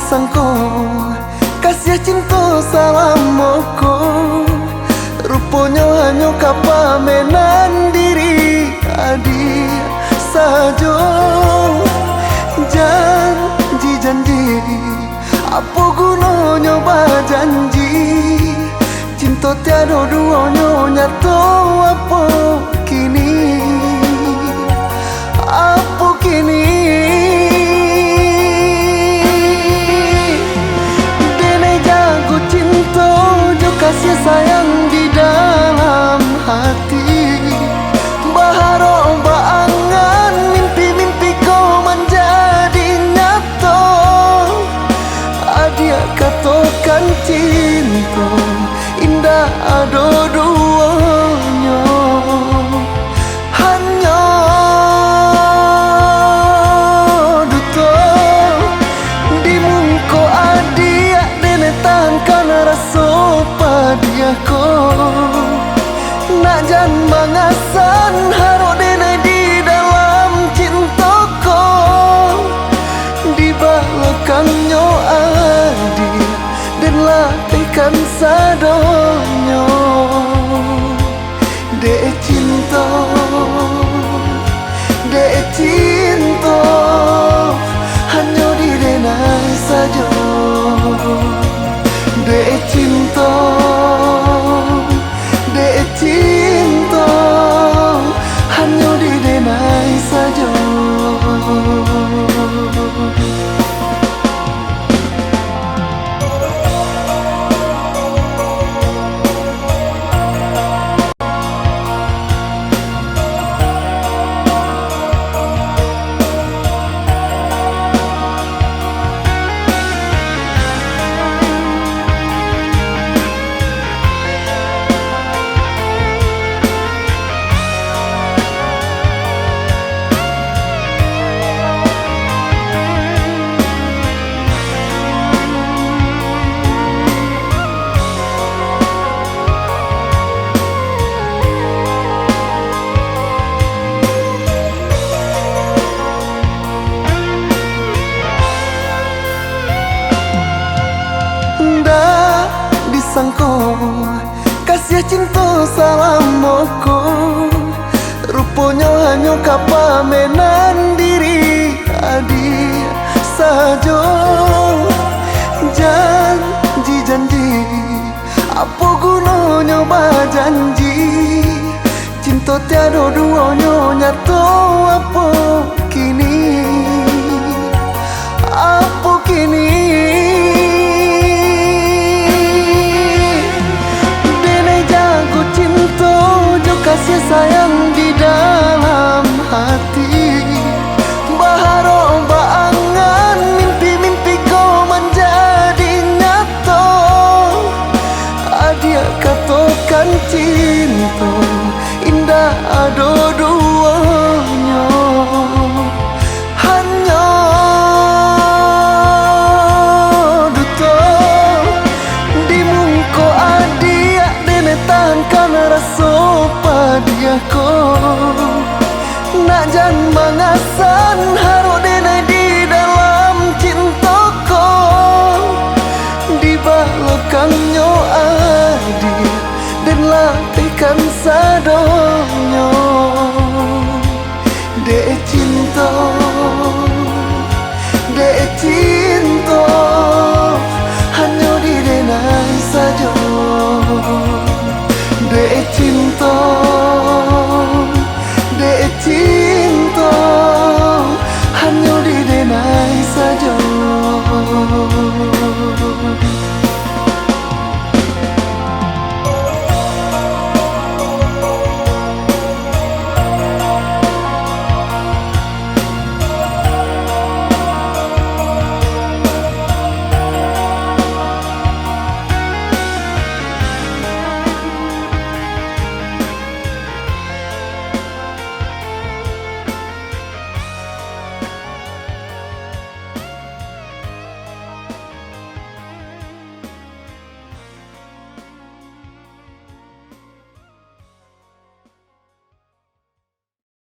Sangko kasih cinta salamoku, rupanya hanya kapamenan diri adi saja. Janji apa gunanya janji, cinta tiada duanya nyata. Apa kini, apa kini? Kasih sayang di dalam hati, bahagia baangan mimpi-mimpi kau menjadi nyata. Adia katakan cinta indah ada duanya, hanya duta di muka adia denetangkan rasa padiaku. Nak jan mangasan harok denai di dalam cintaku, di belakangnya adi dan latihkan sadonyo. Dek cinta, dek cinta hanya di denai saja. Dek cinta, dek cinta hanya di denai saja. Sangko kasih cinta salamoku, rupanya hanya kapamenan diri adi saja. Janji apa gunanya janji, cinta tiada duanya nyata. Apa kini, apa kini? Kasih sayang di dalam hati, bahagia baangan mimpi-mimpi kau menjadi nyata. Adia katakan cinta indah ada duanya, hanya duta di muka adia denetangkan rasa padiaku. Nak jan mangasan harok denai di dalam cintaku, di belakangnya adi dan latihkan sadonyo. Dek cinta, dek cinta